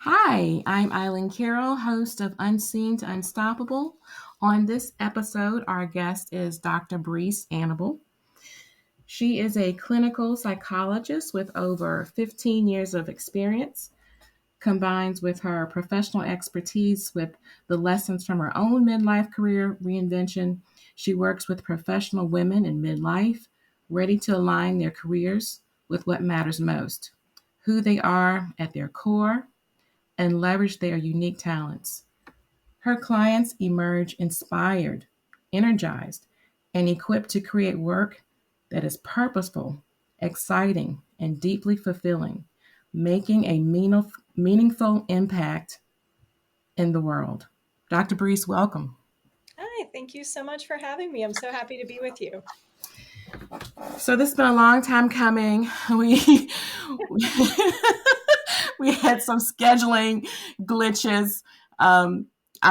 Hi, I'm Ilene Carroll, host of Unseen to Unstoppable. On this episode, our guest is Dr. Breese Annable. She is a clinical psychologist with over 15 years of experience, combines with her professional expertise with the lessons from her own midlife career reinvention. She works with professional women in midlife, ready to align their careers with what matters most, who they are at their core, and leverage their unique talents. Her clients emerge inspired, energized, and equipped to create work that is purposeful, exciting, and deeply fulfilling, making a meaningful impact in the world. Dr. Brees, welcome. Hi, thank you so much for having me. I'm so happy to be with you. So this has been a long time coming. We we had some scheduling glitches. I'm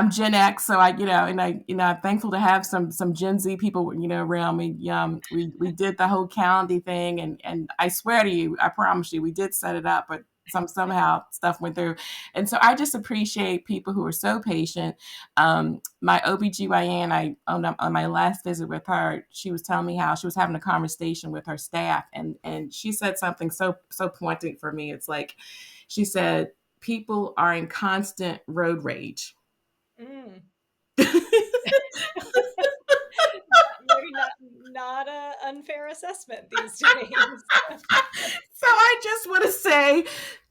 Gen X, so I'm thankful to have some Gen Z people, around me. We did the whole calendar thing, and I swear to you, I promise you, we did set it up, but somehow stuff went through. And so I just appreciate people who are so patient. My OBGYN, on my last visit with her, she was telling me how she was having a conversation with her staff, and she said something so poignant for me. It's like she said, people are in constant road rage. Mm. So Maybe not a unfair assessment these days. I just want to say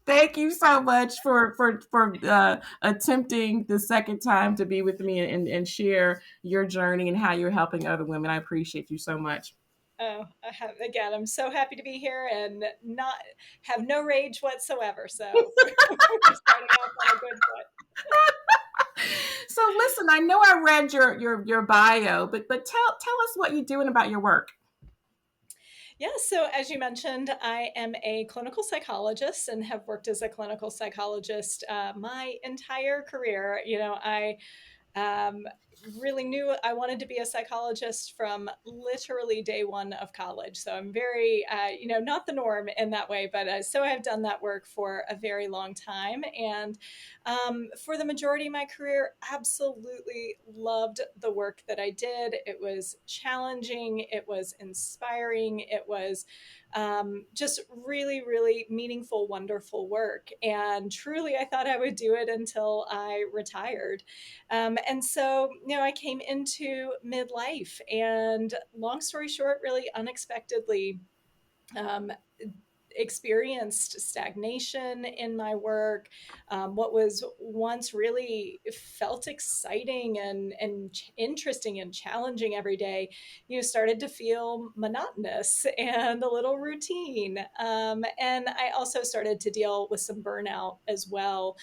thank you so much for attempting the second time to be with me and share your journey and how you're helping other women. I appreciate you so much. Oh, again, I'm so happy to be here and not have no rage whatsoever. So we're starting off on a good foot. So listen, I know I read your bio, but tell us what you're doing about your work. Yeah, so as you mentioned, I am a clinical psychologist and have worked as a clinical psychologist my entire career. I um, really knew I wanted to be a psychologist from literally day one of college. So I'm very, not the norm in that way, but so I've done that work for a very long time. And for the majority of my career, absolutely loved the work that I did. It was challenging, it was inspiring, it was just really, really meaningful, wonderful work. And truly, I thought I would do it until I retired. And so, I came into midlife, and long story short, really unexpectedly, um, experienced stagnation in my work. What was once really felt exciting and interesting and challenging every day, started to feel monotonous and a little routine. And I also started to deal with some burnout as well,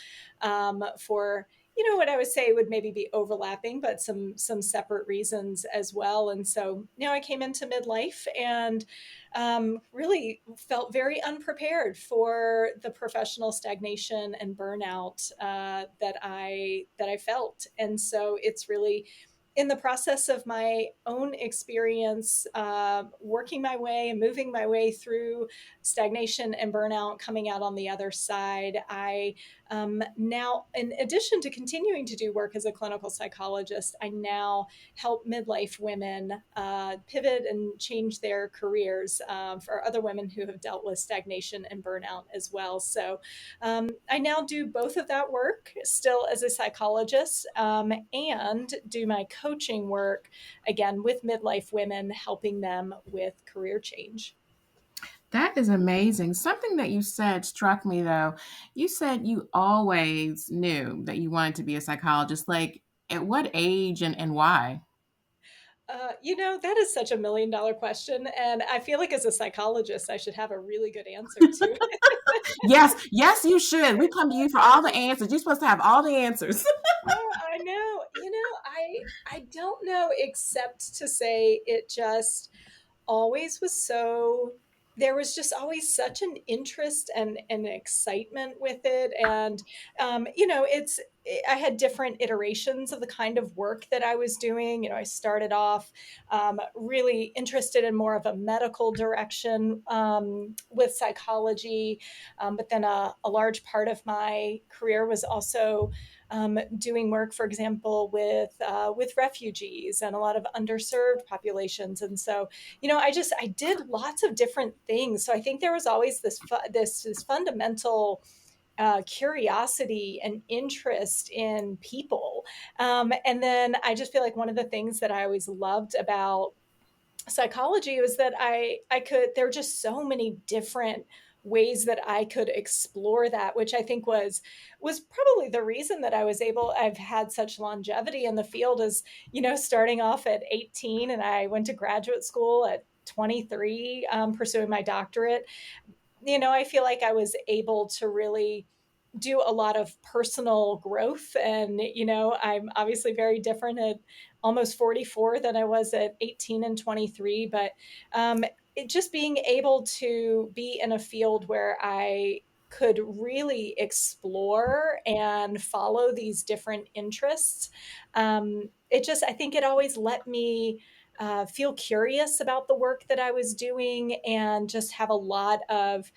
for what I would say would maybe be overlapping, but some separate reasons as well. And so, I came into midlife and really felt very unprepared for the professional stagnation and burnout that I felt. And so it's really in the process of my own experience, working my way and moving my way through stagnation and burnout, coming out on the other side, I now, in addition to continuing to do work as a clinical psychologist, I now help midlife women pivot and change their careers for other women who have dealt with stagnation and burnout as well. So I now do both of that work still as a psychologist, and do my coaching work again with midlife women, helping them with career change. That is amazing. Something that you said struck me though. You said you always knew that you wanted to be a psychologist. Like, at what age and why? That is such a $1 million question. And I feel like as a psychologist, I should have a really good answer to it. Yes, yes, you should. We come to you for all the answers. You're supposed to have all the answers. Oh, I know. I don't know except to say it just always was so there was just always such an interest and an excitement with it. And, it's, I had different iterations of the kind of work that I was doing. I started off really interested in more of a medical direction with psychology. But then a large part of my career was also doing work, for example, with refugees and a lot of underserved populations. And so, I did lots of different things. So I think there was always this fundamental curiosity and interest in people. And then I just feel like one of the things that I always loved about psychology was that I could, there were just so many different ways that I could explore that, which I think was probably the reason that I've had such longevity in the field. Is, starting off at 18, and I went to graduate school at 23, pursuing my doctorate. I feel like I was able to really do a lot of personal growth. And, I'm obviously very different at almost 44 than I was at 18 and 23. But just being able to be in a field where I could really explore and follow these different interests, I think it always let me feel curious about the work that I was doing and just have a lot of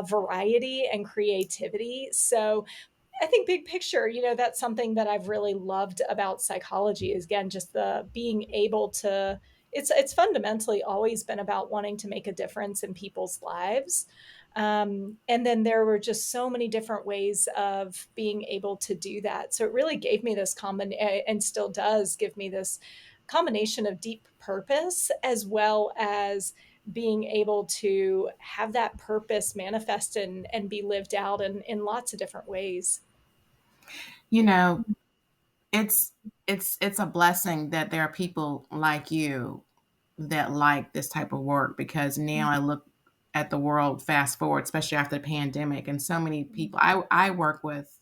variety and creativity. So I think big picture, that's something that I've really loved about psychology is, again, just the being able to, it's fundamentally always been about wanting to make a difference in people's lives. And then there were just so many different ways of being able to do that. So it really gave me this common, and still does give me this combination of deep purpose, as well as being able to have that purpose manifest and be lived out in lots of different ways. You know, it's it's a blessing that there are people like you that like this type of work, because now I look at the world fast forward, especially after the pandemic, and so many people. I work with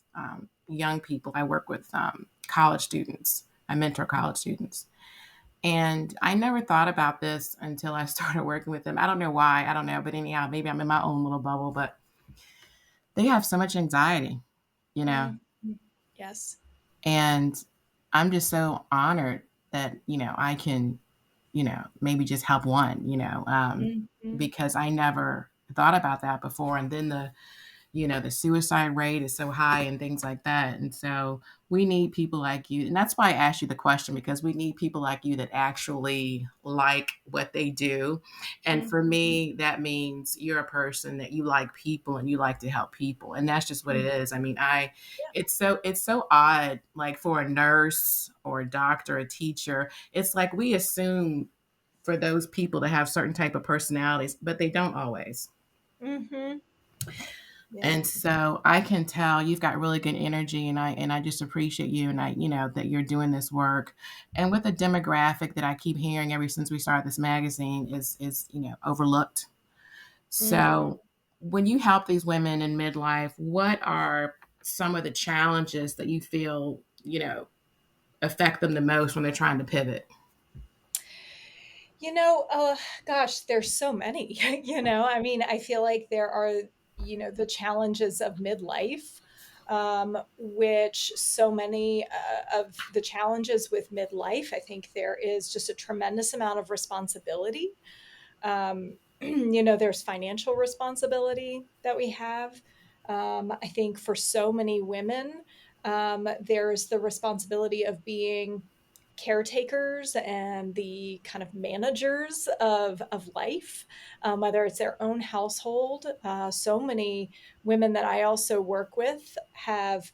young people. I work with college students. I mentor college students, and I never thought about this until I started working with them. I don't know why. I don't know, but anyhow, maybe I'm in my own little bubble. But they have so much anxiety, you know, Mm. Yes. and I'm just so honored that I can maybe just help one, Mhm. because I never thought about that before. And then the suicide rate is so high and things like that. And so we need people like you. And that's why I asked you the question, because we need people like you that actually like what they do. And for Mhm. me, that means you're a person that you like people and you like to help people. And that's just what it Mhm. is. I mean, it's so odd, like for a nurse or a doctor, a teacher, it's like we assume for those people to have certain type of personalities, but they don't always. Mhm. Yeah. And so I can tell you've got really good energy, and I just appreciate you, and I that you're doing this work. And with a demographic that I keep hearing ever since we started this magazine is overlooked. Mhm. So when you help these women in midlife, what are some of the challenges that you feel affect them the most when they're trying to pivot? You know, uh, Gosh, there's so many. I mean, I feel like there are, the challenges of midlife, which so many of the challenges with midlife, I think there is just a tremendous amount of responsibility. There's financial responsibility that we have. I think for so many women, there's the responsibility of being caretakers and the kind of managers of life, whether it's their own household. So many women that I also work with have,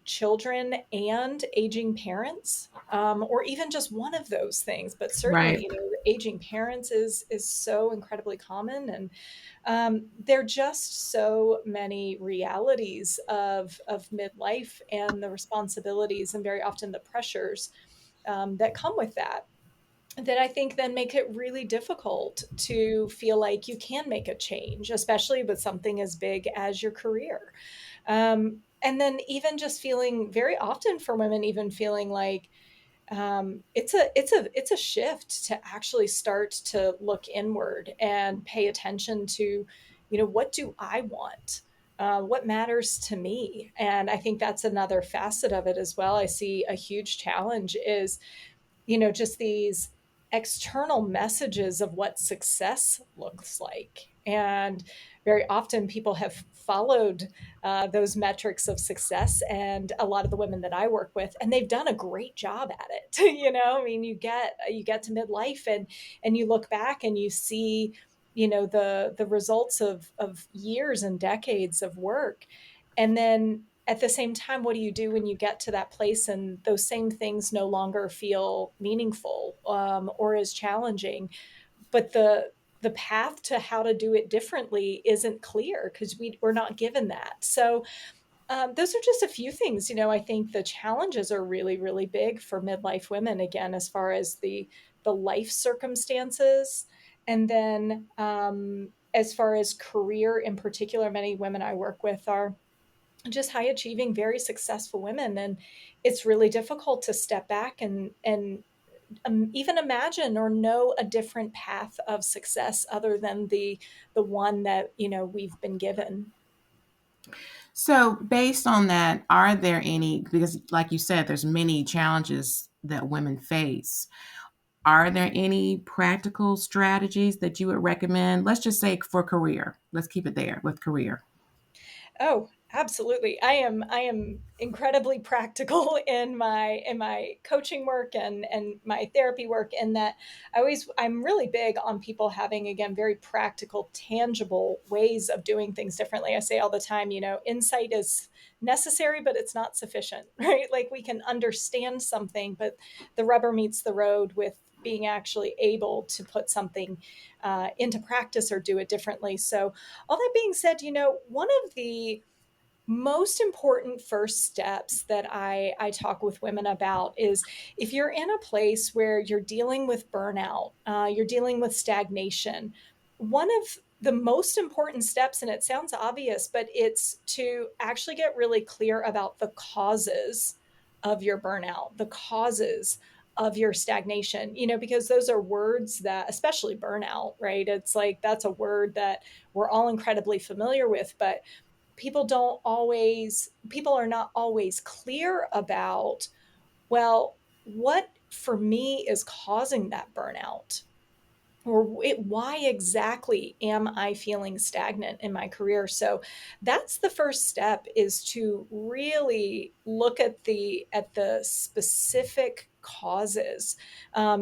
children and aging parents, or even just one of those things. But certainly, Right. aging parents is so incredibly common. And there are just so many realities of midlife and the responsibilities and very often the pressures that come with that I think then make it really difficult to feel like you can make a change, especially with something as big as your career. And then even just feeling, very often for women, even feeling like it's a shift to actually start to look inward and pay attention to, what do I want? What matters to me? And I think that's another facet of it as well. I see a huge challenge is, just these external messages of what success looks like. And very often people have followed those metrics of success, and a lot of the women that I work with, and they've done a great job at it. I mean, you get to midlife, and you look back and you see, the results of years and decades of work. And then at the same time, what do you do when you get to that place and those same things no longer feel meaningful, or as challenging, but the path to how to do it differently isn't clear because we're not given that. So those are just a few things. I think the challenges are really, really big for midlife women, again, as far as the life circumstances. And then as far as career in particular, many women I work with are just high achieving, very successful women. And it's really difficult to step back and even imagine or know a different path of success other than the one that, we've been given. So, based on that, are there any, because like you said, there's many challenges that women face. Are there any practical strategies that you would recommend? Let's just say for career. Let's keep it there with career. Oh, absolutely. I am incredibly practical in my coaching work and my therapy work, in that I'm really big on people having, again, very practical, tangible ways of doing things differently. I say all the time, insight is necessary, but it's not sufficient, right? Like, we can understand something, but the rubber meets the road with being actually able to put something into practice or do it differently. So, all that being said, one of the most important first steps that I talk with women about is, if you're in a place where you're dealing with burnout, you're dealing with stagnation, one of the most important steps, and it sounds obvious, but it's to actually get really clear about the causes of your burnout, the causes of your stagnation, because those are words that, especially burnout, right? It's like that's a word that we're all incredibly familiar with, but people are not always clear about, well, what for me is causing that burnout, or why exactly am I feeling stagnant in my career? So that's the first step, is to really look at the specific causes,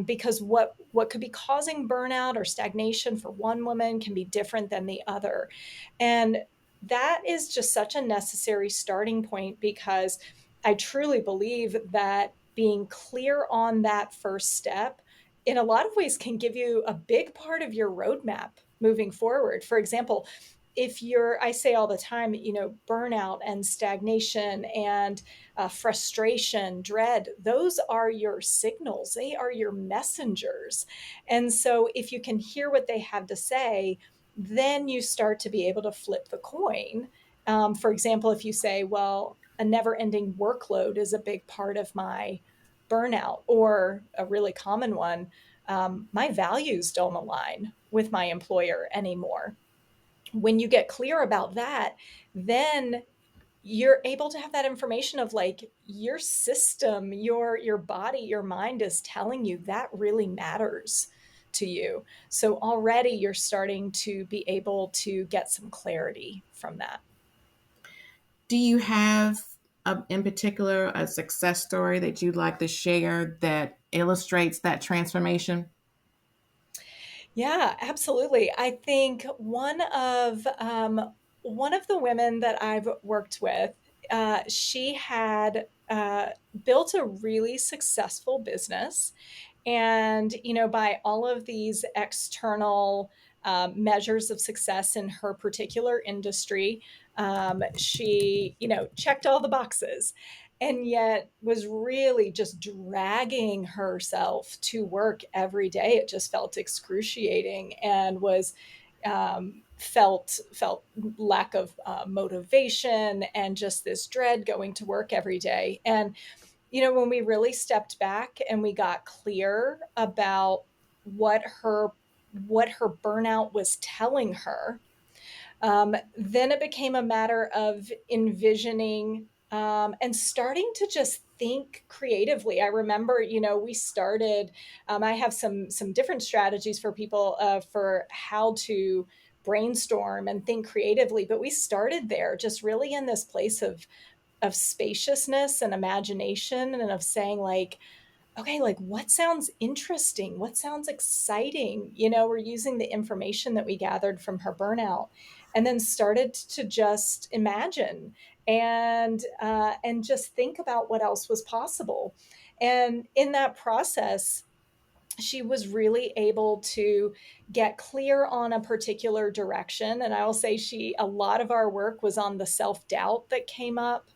because what could be causing burnout or stagnation for one woman can be different than the other. And that is just such a necessary starting point, because I truly believe that being clear on that first step in a lot of ways can give you a big part of your roadmap moving forward. For example, I say all the time, burnout and stagnation and frustration, dread, those are your signals. They are your messengers. And so if you can hear what they have to say, then you start to be able to flip the coin. For example, if you say, well, a never ending workload is a big part of my burnout, or a really common one, my values don't align with my employer anymore. When you get clear about that, then you're able to have that information of, like, your system, your body, your mind is telling you that really matters to you. So already you're starting to be able to get some clarity from that. Do you have, in particular, a success story that you'd like to share that illustrates that transformation? Yeah, absolutely. I think one of the women that I've worked with, she had built a really successful business, and by all of these external measures of success in her particular industry, she checked all the boxes, and yet was really just dragging herself to work every day. It just felt excruciating, and was felt lack of motivation, and just this dread going to work every day. And when we really stepped back and we got clear about what her what her burnout was telling her, then it became a matter of envisioning and starting to just think creatively. I remember, we started. I have some different strategies for people for how to brainstorm and think creatively, but we started there, just really in this place of spaciousness and imagination, and of saying, like, okay, like, what sounds interesting? What sounds exciting? We're using the information that we gathered from her burnout, and then started to just imagine and just think about what else was possible. And in that process, she was really able to get clear on a particular direction. And I will say, a lot of our work was on the self-doubt that came up,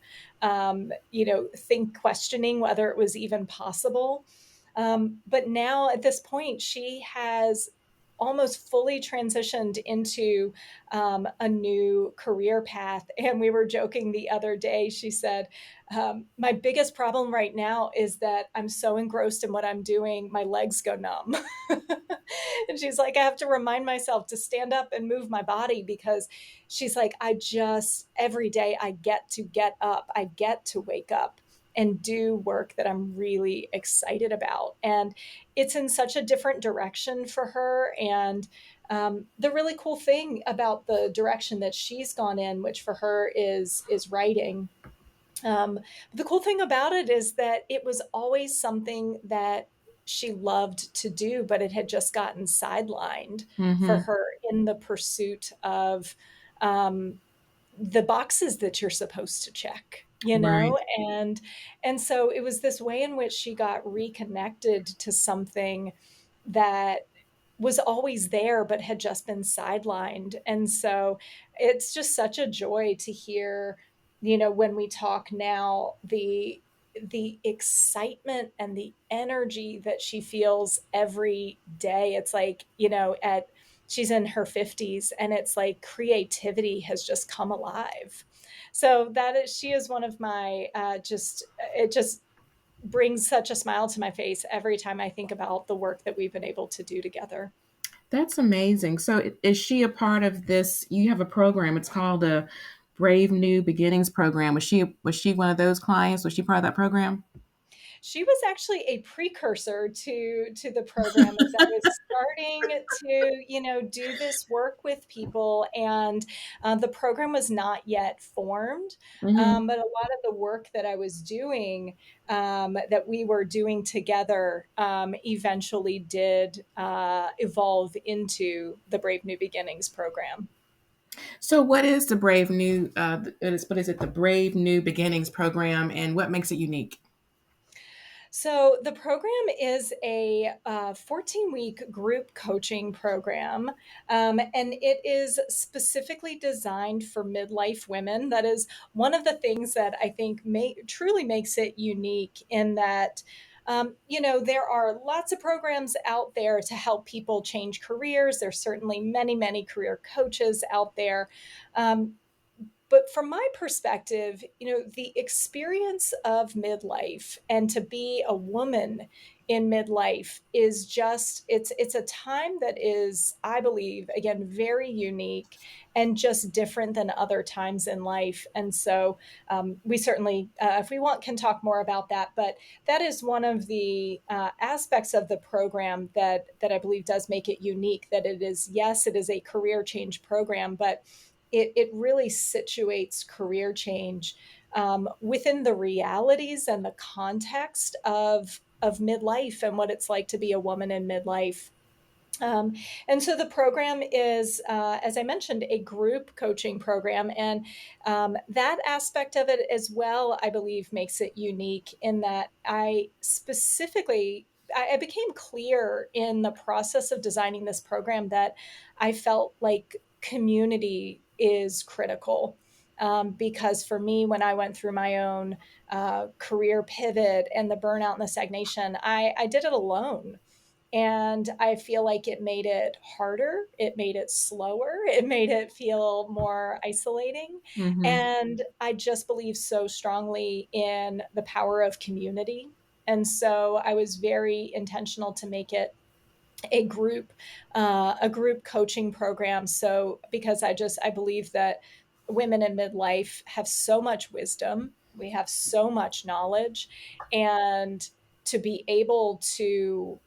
questioning whether it was even possible. But now at this point, she has almost fully transitioned into a new career path. And we were joking the other day. She said, my biggest problem right now is that I'm so engrossed in what I'm doing, my legs go numb. And she's like, I have to remind myself to stand up and move my body, because she's like, every day I get to get up, I get to wake up and do work that I'm really excited about. And it's in such a different direction for her. And the really cool thing about the direction that she's gone in, which for her is writing, the cool thing about it is that it was always something that she loved to do, but it had just gotten sidelined for Mm-hmm. her in the pursuit of um, the boxes that you're supposed to check, Right. and so it was this way in which she got reconnected to something that was always there but had just been sidelined. And so it's just such a joy to hear, when we talk now, the excitement and the energy that she feels every day. It's like, at she's in her 50s, and it's like creativity has just come alive. So she is one of my just it just brings such a smile to my face every time I think about the work that we've been able to do together. That's amazing. So, is she a part of this? You have a program. It's called the Brave New Beginnings program. Was she one of those clients? Was she part of that program? She was actually a precursor to the program, as I was starting to, do this work with people, and the program was not yet formed. Hmm. But a lot of the work that I was doing, that we were doing together, eventually did evolve into the Brave New Beginnings program. So, what is the Brave New? What is it? The Brave New Beginnings program, and what makes it unique? So the program is a 14-week group coaching program, and it is specifically designed for midlife women. That is one of the things that I think truly makes it unique, in that. There are lots of programs out there to help people change careers. There's certainly many, many career coaches out there. Um, but from my perspective, the experience of midlife, and to be a woman in midlife, is just it's a time that is, I believe, again, very unique and just different than other times in life. And so we certainly, if we want, can talk more about that. But that is one of the aspects of the program that I believe does make it unique. That it is, yes, it is a career change program, but it really situates career change within the realities and the context of midlife, and what it's like to be a woman in midlife. Um, and so the program is, as I mentioned, a group coaching program. And that aspect of it as well, I believe, makes it unique, in that I became clear in the process of designing this program that I felt like community is critical. Because for me, when I went through my own career pivot and the burnout and the stagnation, I did it alone. And I feel like it made it harder. It made it slower. It made it feel more isolating. Mm-hmm. And I just believe so strongly in the power of community. And so I was very intentional to make it a group coaching program. So because I believe that women in midlife have so much wisdom, we have so much knowledge, and to be able to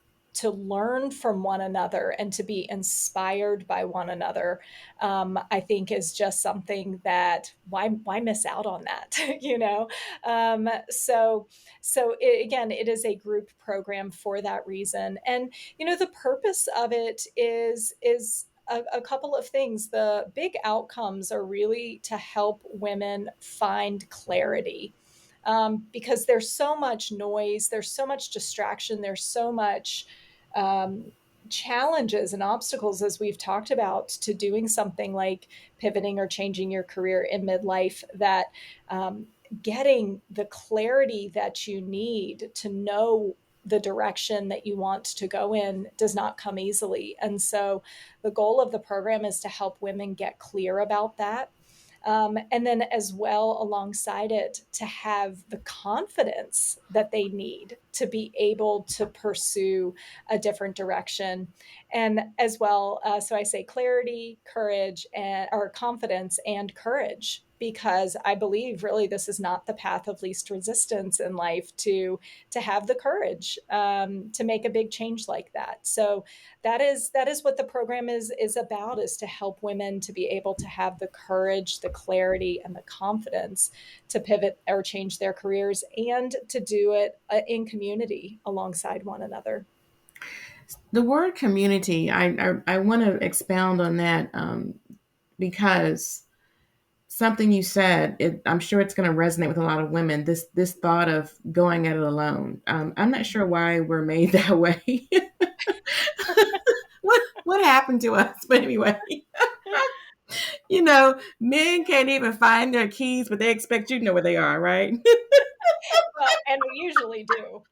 learn from one another and to be inspired by one another, I think is just something that why miss out on that, you know? Again, it is a group program for that reason, and the purpose of it is a couple of things. The big outcomes are really to help women find clarity, because there's so much noise, there's so much distraction, there's so much um, challenges and obstacles, as we've talked about, to doing something like pivoting or changing your career in midlife, that um, getting the clarity that you need to know the direction that you want to go in does not come easily. And so the goal of the program is to help women get clear about that. And then, as well, alongside it, to have the confidence that they need to be able to pursue a different direction. And as well, so I say clarity, courage, and or confidence and courage, because I believe really this is not the path of least resistance in life to have the courage to make a big change like that. So that is what the program is about, is to help women to be able to have the courage, the clarity, and the confidence to pivot or change their careers, and to do it in community alongside one another. The word community, I want to expound on that, because something you said, I'm sure it's going to resonate with a lot of women. This thought of going at it alone. I'm not sure why we're made that way. What happened to us? But anyway, men can't even find their keys, but they expect you to know where they are, right? Well, and we usually do.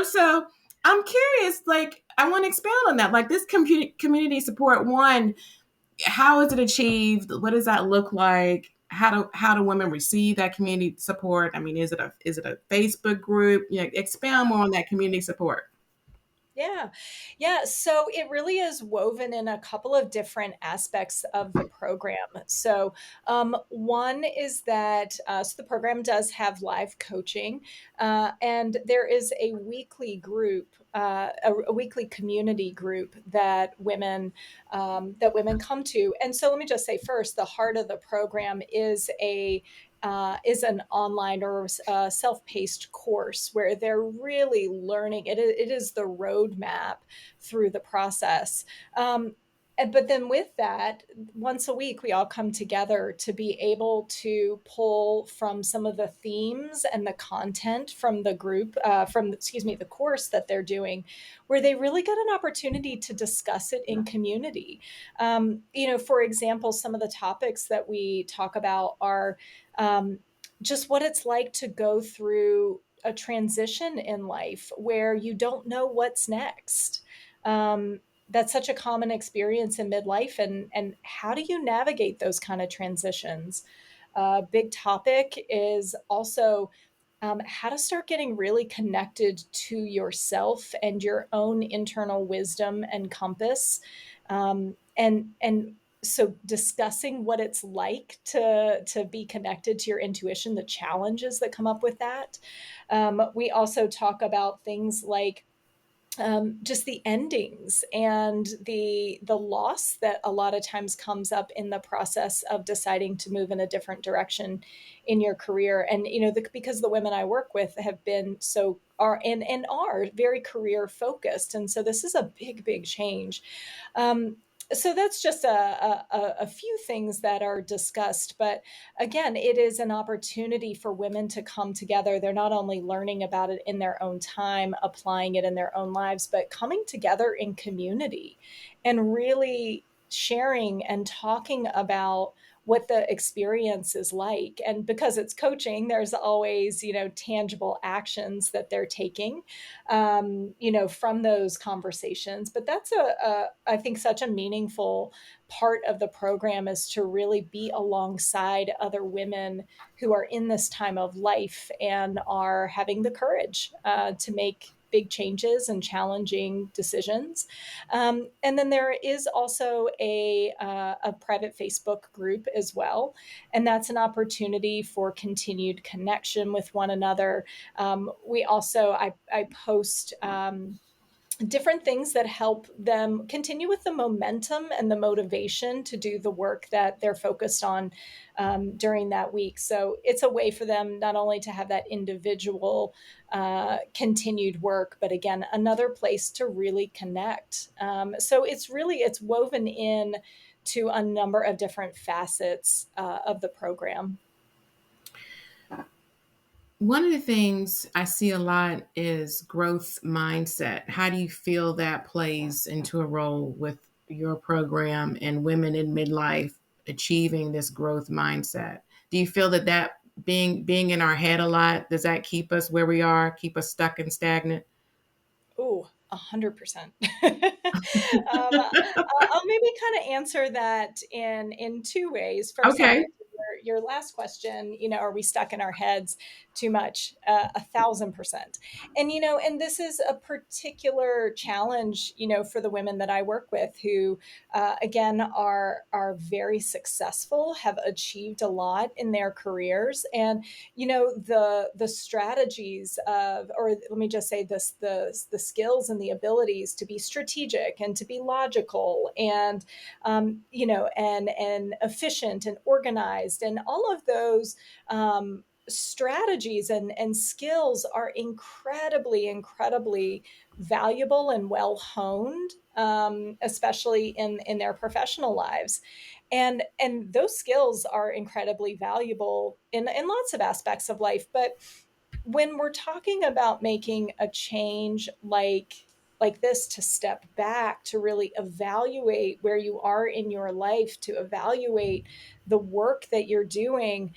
So I'm curious. Like, I want to expound on that. Like, this community support. One, how is it achieved? What does that look like? How do women receive that community support? I mean, is it a Facebook group? Expound more on that community support. Yeah. Yeah. So it really is woven in a couple of different aspects of the program. So, one is that, so the program does have live coaching, and there is a weekly group, a weekly community group that women come to. And so let me just say first, the heart of the program is an online or self-paced course where they're really learning. It is the roadmap through the process. But then with that, once a week, we all come together to be able to pull from some of the themes and the content from the group, excuse me, the course that they're doing, where they really get an opportunity to discuss it in community. For example, some of the topics that we talk about are um, just what it's like to go through a transition in life where you don't know what's next. That's such a common experience in midlife, and how do you navigate those kind of transitions? Big topic is also how to start getting really connected to yourself and your own internal wisdom and compass, and so discussing what it's like to be connected to your intuition, the challenges that come up with that. We also talk about things like just the endings and the loss that a lot of times comes up in the process of deciding to move in a different direction in your career. And because the women I work with have been are very career focused, and so this is a big change. um, so that's just a few things that are discussed. But again, it is an opportunity for women to come together. They're not only learning about it in their own time, applying it in their own lives, but coming together in community and really sharing and talking about what the experience is like. And because it's coaching, there's always, tangible actions that they're taking, from those conversations. But that's I think, such a meaningful part of the program, is to really be alongside other women who are in this time of life and are having the courage to make big changes and challenging decisions. And then there is also a private Facebook group as well. And that's an opportunity for continued connection with one another. We also, I post different things that help them continue with the momentum and the motivation to do the work that they're focused on during that week. So it's a way for them not only to have that individual continued work, but again, another place to really connect. So it's woven in to a number of different facets of the program. One of the things I see a lot is growth mindset. How do you feel that plays into a role with your program and women in midlife achieving this growth mindset? Do you feel that being in our head a lot, does that keep us where we are, keep us stuck and stagnant? Oh, 100%. I'll maybe kind of answer that in two ways. First, I'll Okay. get to your last question. Are we stuck in our heads too much? 1,000%. And this is a particular challenge, for the women that I work with, who, again, are very successful, have achieved a lot in their careers, and the strategies of, or let me just say this, the skills and the abilities to be strategic and to be logical and and efficient and organized, and all of those strategies and skills are incredibly valuable and well honed, especially in their professional lives. And those skills are incredibly valuable in lots of aspects of life. But when we're talking about making a change like this, to step back, to really evaluate where you are in your life, to evaluate the work that you're doing,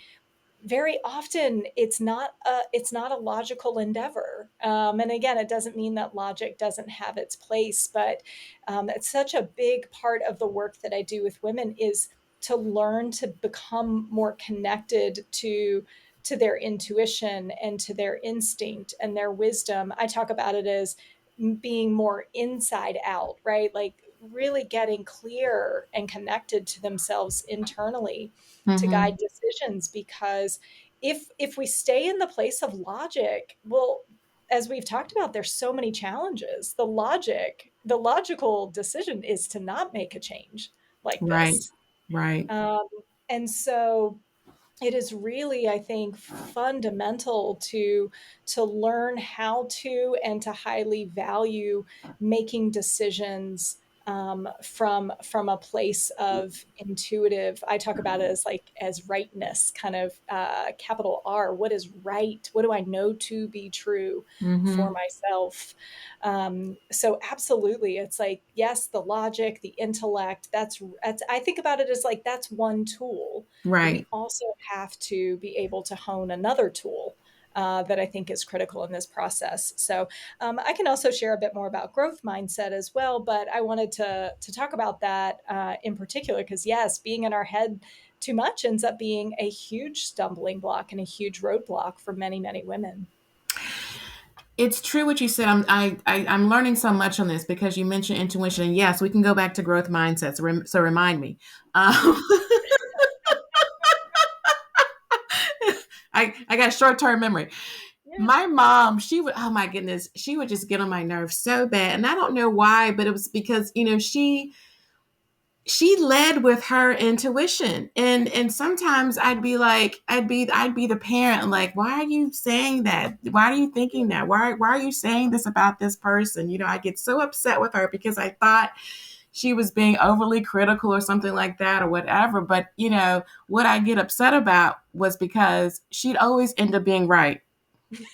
very often it's not a logical endeavor. And again, it doesn't mean that logic doesn't have its place, but it's such a big part of the work that I do with women, is to learn to become more connected to their intuition and to their instinct and their wisdom. I talk about it as being more inside out, right? Like really getting clear and connected to themselves internally to Mm-hmm. guide decisions. Because if we stay in the place of logic, well, as we've talked about, there's so many challenges. The logical decision is to not make a change like Right. this. Right. um, and so it is really, I think, fundamental to learn how to and to highly value making decisions from a place of intuitive. I talk about it as like as rightness, kind of capital R. What is right? What do I know to be true Mm-hmm. for myself? So absolutely, it's like, yes, the logic, the intellect. That's I think about it as like that's one tool. Right. We also have to be able to hone another tool that I think is critical in this process. So I can also share a bit more about growth mindset as well, but I wanted to talk about that in particular because, yes, being in our head too much ends up being a huge stumbling block and a huge roadblock for many women. It's true what you said. I'm learning so much on this because you mentioned intuition, and yes, we can go back to growth mindsets. So remind me. Um, I got short term memory. Yeah. My mom, she would, oh my goodness, she would just get on my nerves so bad, and I don't know why, but it was because she led with her intuition, and sometimes I'd be the parent, like, why are you saying that, why are you thinking that, why are you saying this about this person, I get so upset with her because I thought she was being overly critical or something like that or whatever. But what I get upset about was because she'd always end up being right. Even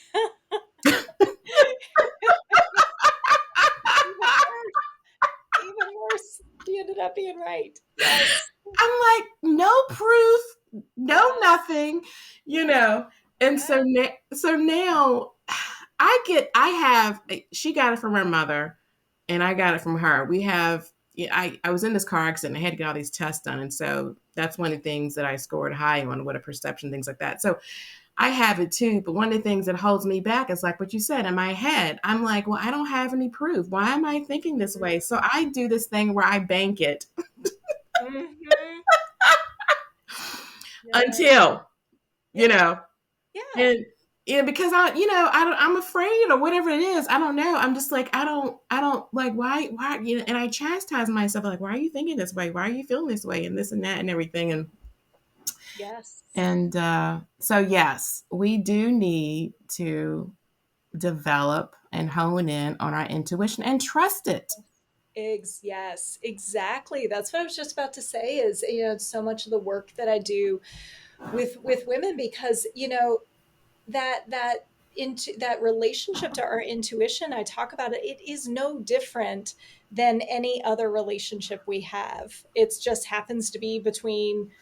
worse. Even worse. She ended up being right. Yes. I'm like, no proof, no Yeah. nothing, you know. And Yeah. so now she got it from her mother and I got it from her. We have, yeah, I was in this car accident. I had to get all these tests done. And so that's one of the things that I scored high on, what a perception, things like that. So I have it too. But one of the things that holds me back is like what you said in my head. I'm like, well, I don't have any proof. Why am I thinking this way? So I do this thing where I bank it Mm-hmm. Yes. until, Yeah. you know, Yeah. and yeah, because I'm afraid or whatever it is. I don't know. I'm just like, I don't like why, and I chastise myself like, why are you thinking this way? Why are you feeling this way? And this and that and everything. Yes. And so yes, we do need to develop and hone in on our intuition and trust it. Yes, exactly. That's what I was just about to say is, so much of the work that I do with women because, that into that relationship to our intuition, I talk about it, it is no different than any other relationship we have. It just happens to be between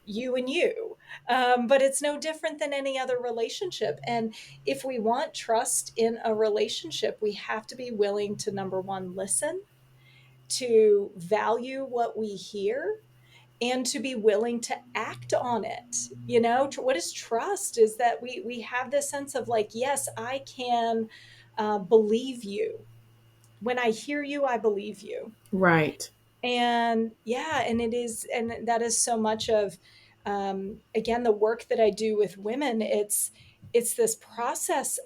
you and you. But it's no different than any other relationship. And if we want trust in a relationship, we have to be willing to, number one, listen, to value what we hear, and to be willing to act on it. What is trust is that we have this sense of like, yes, I can believe you. When I hear you, I believe you. Right. And yeah, and it is, and that is so much of, again, the work that I do with women. It's this process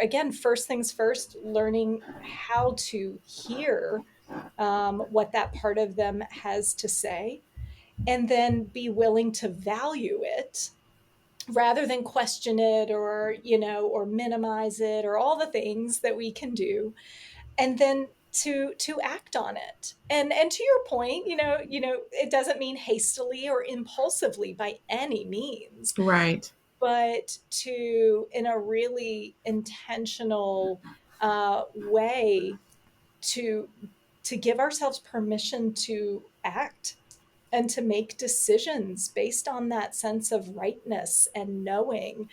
again, first things first, learning how to hear what that part of them has to say, and then be willing to value it rather than question it, or minimize it, or all the things that we can do, and then to act on it. And to your point, it doesn't mean hastily or impulsively by any means, Right. but to, in a really intentional way, to give ourselves permission to act and to make decisions based on that sense of rightness and knowing,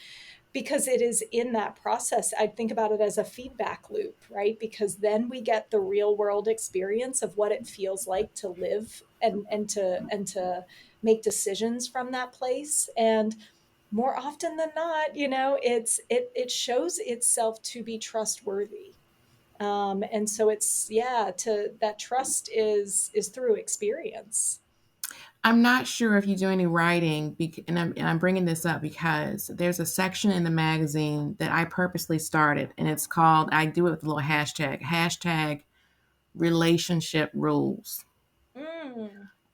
because it is in that process. I think about it as a feedback loop, right? Because then we get the real world experience of what it feels like to live and to make decisions from that place. And more often than not, it shows itself to be trustworthy. And so it's, yeah, to that trust is through experience. I'm not sure if you do any writing, and I'm bringing this up because there's a section in the magazine that I purposely started, and it's called, I do it with a little hashtag relationship rules. Mm,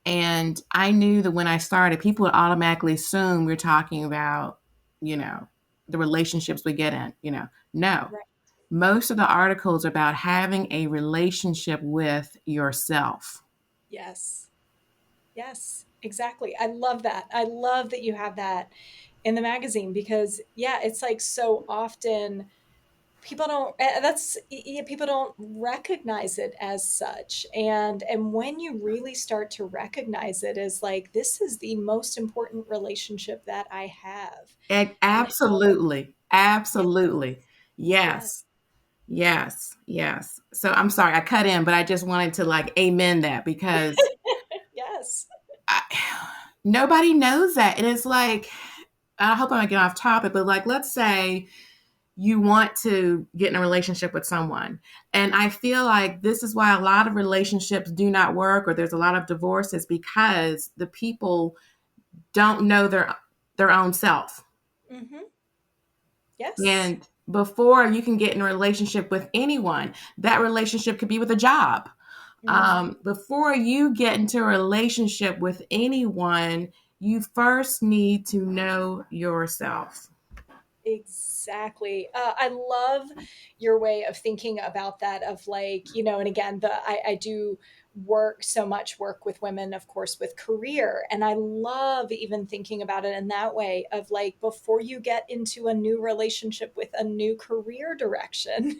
And I knew that when I started, people would automatically assume we're talking about, you know, the relationships we get in, No. right. Most of the articles are about having a relationship with yourself. Yes. Yes, exactly. I love that. I love that you have that in the magazine because, yeah, it's like so often people don't people don't recognize it as such. And when you really start to recognize it as like, this is the most important relationship that I have. And how, Absolutely. yeah, Absolutely. yeah. Yes. Yes. Yes. So I'm sorry I cut in, but I just wanted to like amen that because Yes. I, nobody knows that. And it's like, I hope I'm not getting off topic, but like, let's say you want to get in a relationship with someone. And I feel like this is why a lot of relationships do not work or there's a lot of divorces because the people don't know their own self. Hmm. Yes. And before you can get in a relationship with anyone, that relationship could be with a job. Mm. Before you get into a relationship with anyone, you first need to know yourself. Exactly. I love your way of thinking about that, of like, and again, I do work with women, of course, with career. And I love even thinking about it in that way of like, before you get into a new relationship with a new career direction,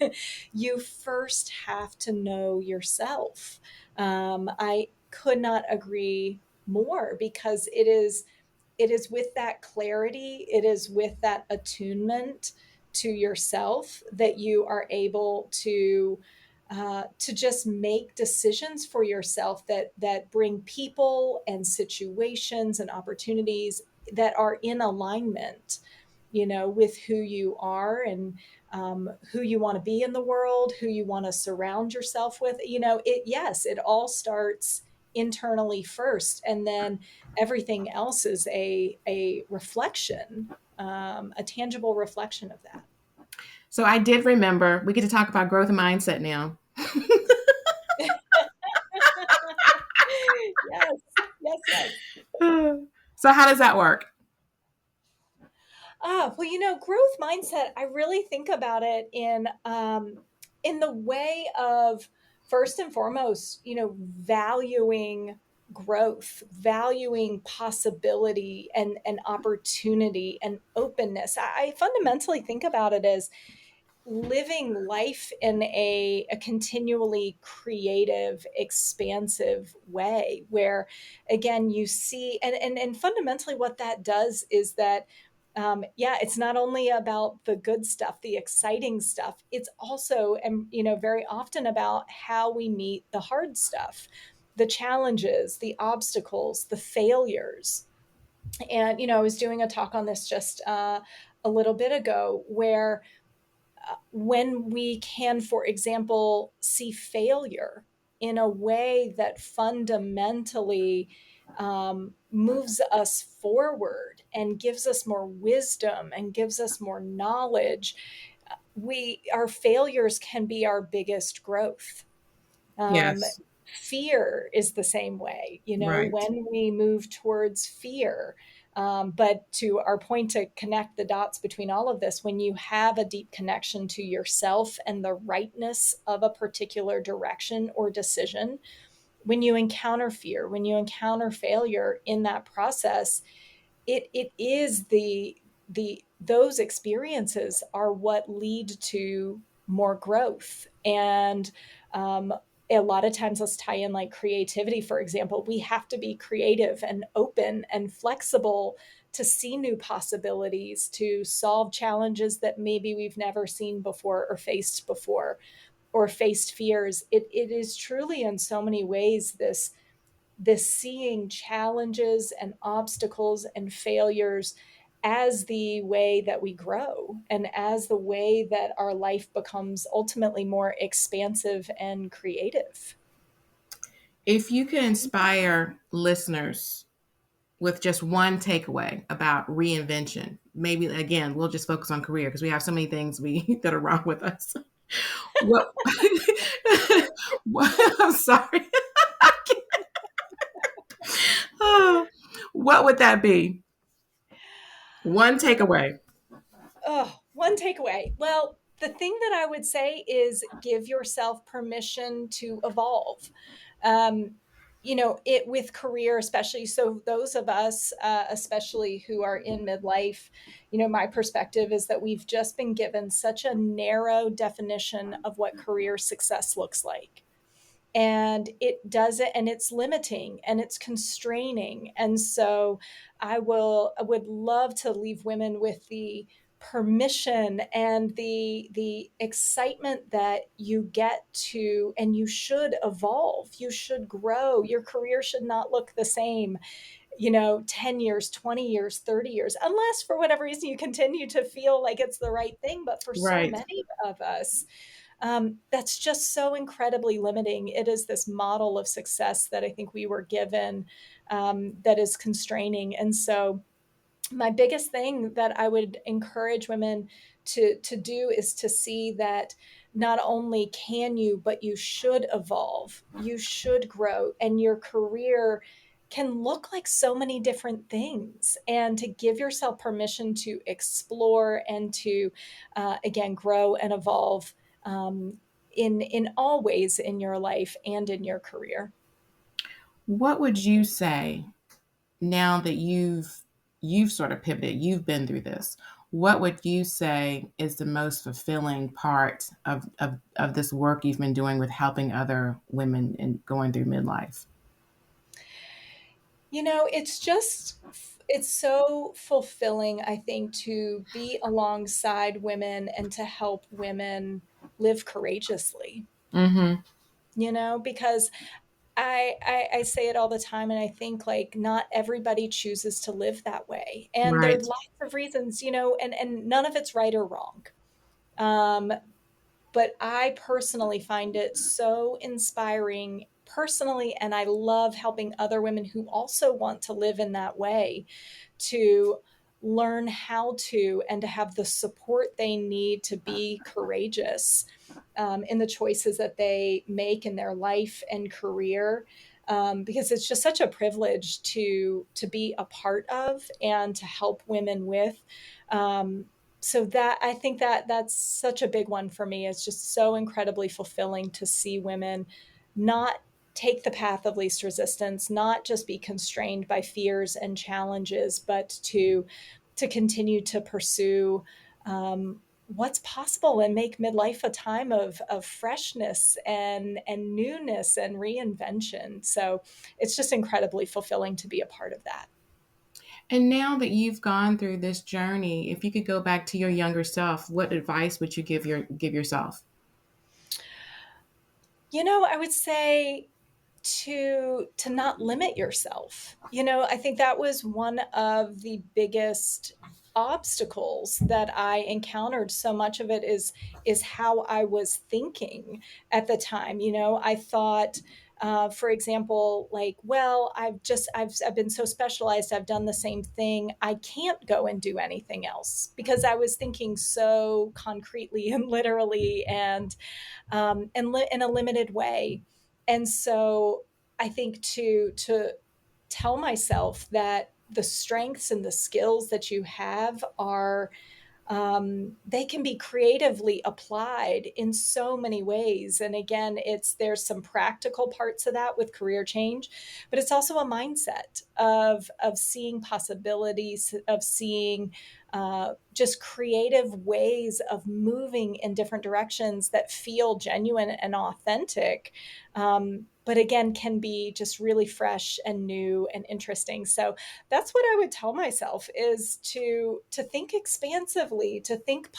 you first have to know yourself. I could not agree more, because it is with that clarity, it is with that attunement to yourself that you are able to just make decisions for yourself that bring people and situations and opportunities that are in alignment, with who you are, and who you want to be in the world, who you want to surround yourself with. It all starts internally first, and then everything else is a reflection, a tangible reflection of that. So I did remember, we get to talk about growth mindset now. Yes, yes, yes. So how does that work? Well, growth mindset, I really think about it in the way of, first and foremost, valuing growth, valuing possibility and opportunity and openness. I fundamentally think about it as living life in a continually creative, expansive way, where again you see, and fundamentally what that does is that it's not only about the good stuff, the exciting stuff, it's also, and very often, about how we meet the hard stuff, the challenges, the obstacles, the failures. And I was doing a talk on this just a little bit ago, where when we can, for example, see failure in a way that fundamentally moves us forward and gives us more wisdom and gives us more knowledge, our failures can be our biggest growth. um, Yes. Fear is the same way, Right. when we move towards fear. But to our point, to connect the dots between all of this, when you have a deep connection to yourself and the rightness of a particular direction or decision, when you encounter fear, when you encounter failure in that process, it is the those experiences are what lead to more growth. And a lot of times, let's tie in like creativity, for example. We have to be creative and open and flexible to see new possibilities, to solve challenges that maybe we've never seen before or faced before, or faced fears. It is truly, in so many ways, this seeing challenges and obstacles and failures as the way that we grow, and as the way that our life becomes ultimately more expansive and creative. If you could inspire listeners with just one takeaway about reinvention, maybe again, we'll just focus on career because we have so many things we that are wrong with us. What, I'm sorry. What would that be? One takeaway. Oh, one takeaway. Well, the thing that I would say is give yourself permission to evolve. Um, it with career, especially. So, those of us, especially who are in midlife, my perspective is that we've just been given such a narrow definition of what career success looks like, and it does it, and it's limiting and it's constraining. And so I would love to leave women with the permission and the excitement that you get to, and you should evolve, you should grow. Your career should not look the same, 10 years, 20 years, 30 years, unless for whatever reason you continue to feel like it's the right thing. But for so Right. many of us, that's just so incredibly limiting. It is this model of success that I think we were given, that is constraining. And so, my biggest thing that I would encourage women to do is to see that not only can you, but you should evolve, you should grow, and your career can look like so many different things, and to give yourself permission to explore and to again grow and evolve, in all ways in your life and in your career. What would you say now that you've sort of pivoted, you've been through this? What would you say is the most fulfilling part of this work you've been doing with helping other women and going through midlife? It's so fulfilling, I think, to be alongside women and to help women live courageously, Mm-hmm. because I say it all the time, and I think like not everybody chooses to live that way. And there are Right. lots of reasons, and none of it's right or wrong. Um, but I personally find it so inspiring personally, and I love helping other women who also want to live in that way to learn how to and to have the support they need to be courageous in the choices that they make in their life and career. Because it's just such a privilege to be a part of and to help women with. Um, so that I think that that's such a big one for me. It's just so incredibly fulfilling to see women not take the path of least resistance, not just be constrained by fears and challenges, but to continue to pursue what's possible and make midlife a time of freshness and newness and reinvention. So it's just incredibly fulfilling to be a part of that. And now that you've gone through this journey, if you could go back to your younger self, what advice would you give yourself? I would say to not limit yourself. I think that was one of the biggest obstacles that I encountered. So much of it is how I was thinking at the time. I thought, for example, like, well, I've been so specialized. I've done the same thing. I can't go and do anything else because I was thinking so concretely and literally and in a limited way. And so I think to tell myself that the strengths and the skills that you have are they can be creatively applied in so many ways. And again, there's some practical parts of that with career change, but it's also a mindset of seeing possibilities, of seeing just creative ways of moving in different directions that feel genuine and authentic. But again, can be just really fresh and new and interesting. So that's what I would tell myself is to think expansively, to think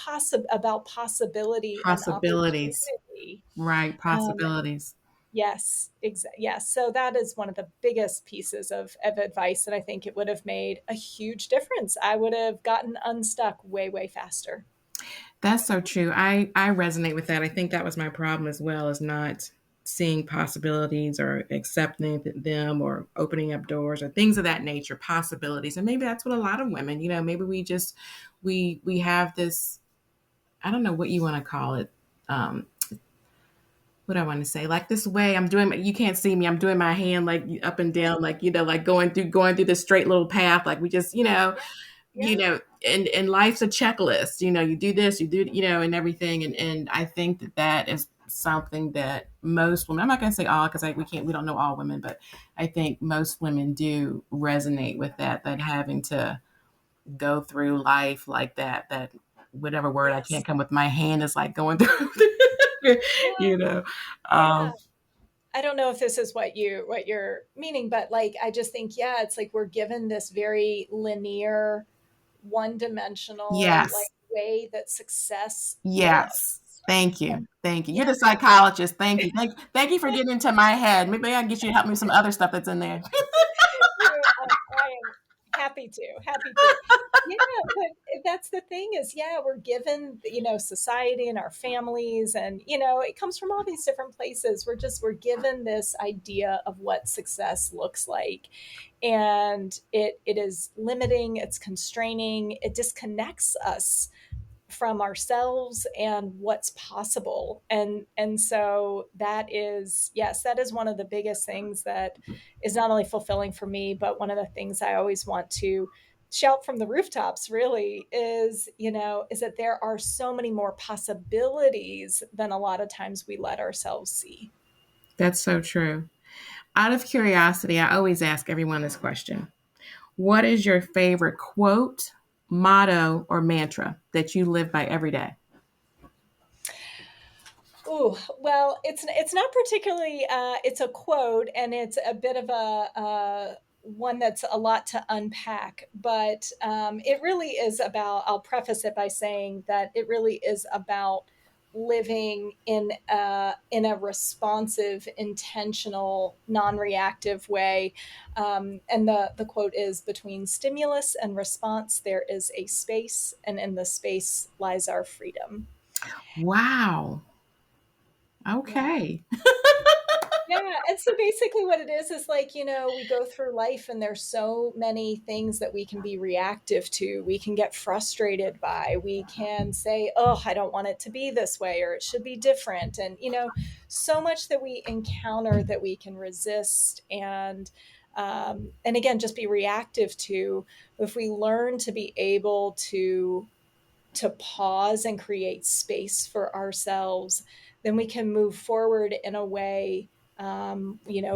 about possibility and Possibilities. opportunity. Right, Um, possibilities. yes, yes. So that is one of the biggest pieces of advice, and I think it would have made a huge difference. I would have gotten unstuck way faster. That's so true. I resonate with that. I think that was my problem as well, is not seeing possibilities or accepting them or opening up doors or things of that nature, possibilities. And maybe that's what a lot of women, maybe we have this, I don't know what you want to call it. What I want to say, like this way I'm doing, you can't see me. I'm doing my hand like up and down, like, like going through this straight little path. Like we just, you Yeah. know, and life's a checklist. You do this, you do, and everything. And I think that is something that most women, I'm not going to say all, because we don't know all women, but I think most women do resonate with that having to go through life like that whatever word I Yes. can't come with, my hand is like going through, Yeah. you know. Yeah. Um, I don't know if this is what you're meaning, but like I just think, yeah, it's like we're given this very linear, one-dimensional like yes, way that success yes. looks. Thank And you. Thank you. You're yeah, the psychologist. Thank you. Thank you for getting into my head. Maybe I can get you to help me with some other stuff that's in there. I am happy to. Yeah, but that's the thing is, yeah, we're given, society and our families, and it comes from all these different places. We're given this idea of what success looks like, and it is limiting, it's constraining, it disconnects us from ourselves and what's possible. And so that is, yes, that is one of the biggest things that is not only fulfilling for me, but one of the things I always want to shout from the rooftops really is that there are so many more possibilities than a lot of times we let ourselves see. That's so true. Out of curiosity, I always ask everyone this question. What is your favorite quote, motto, or mantra that you live by every day? Ooh, well, it's not particularly. It's a quote, and it's a bit of a one that's a lot to unpack. But it really is about. I'll preface it by saying that it really is about living in a responsive, intentional, non-reactive way. And the quote is, "Between stimulus and response, there is a space, and in the space lies our freedom." Wow. Yeah. Okay. Yeah, and so basically what it is like, we go through life and there's so many things that we can be reactive to. We can get frustrated by. We can say, "Oh, I don't want it to be this way," or "It should be different." And so much that we encounter that we can resist and again just be reactive to. If we learn to be able to pause and create space for ourselves, then we can move forward in a way.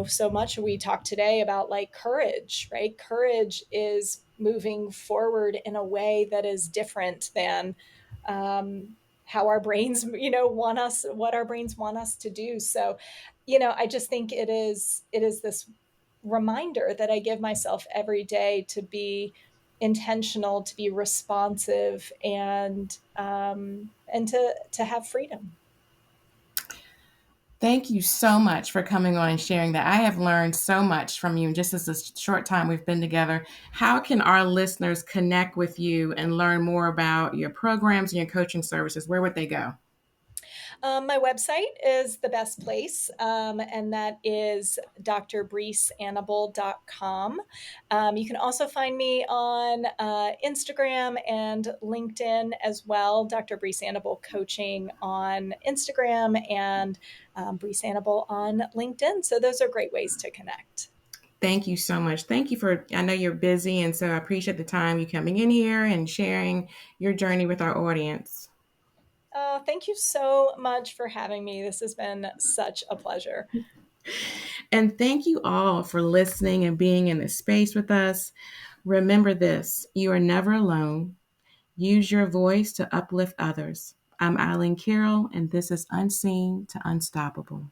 So much we talk today about like courage, right? Courage is moving forward in a way that is different than how our brains, want us, what our brains want us to do. So, I just think it is this reminder that I give myself every day to be intentional, to be responsive, and to have freedom. Thank you so much for coming on and sharing that. I have learned so much from you in just this short time we've been together. How can our listeners connect with you and learn more about your programs and your coaching services? Where would they go? My website is the best place, and that is drbreeseannable.com. You can also find me on Instagram and LinkedIn as well. Dr. Breese Annable Coaching on Instagram and Breese Annable on LinkedIn. So those are great ways to connect. Thank you so much. Thank you for, I know you're busy, and so I appreciate the time you coming in here and sharing your journey with our audience. Thank you so much for having me. This has been such a pleasure. And thank you all for listening and being in this space with us. Remember this, you are never alone. Use your voice to uplift others. I'm Ilene Carroll, and this is Unseen to Unstoppable.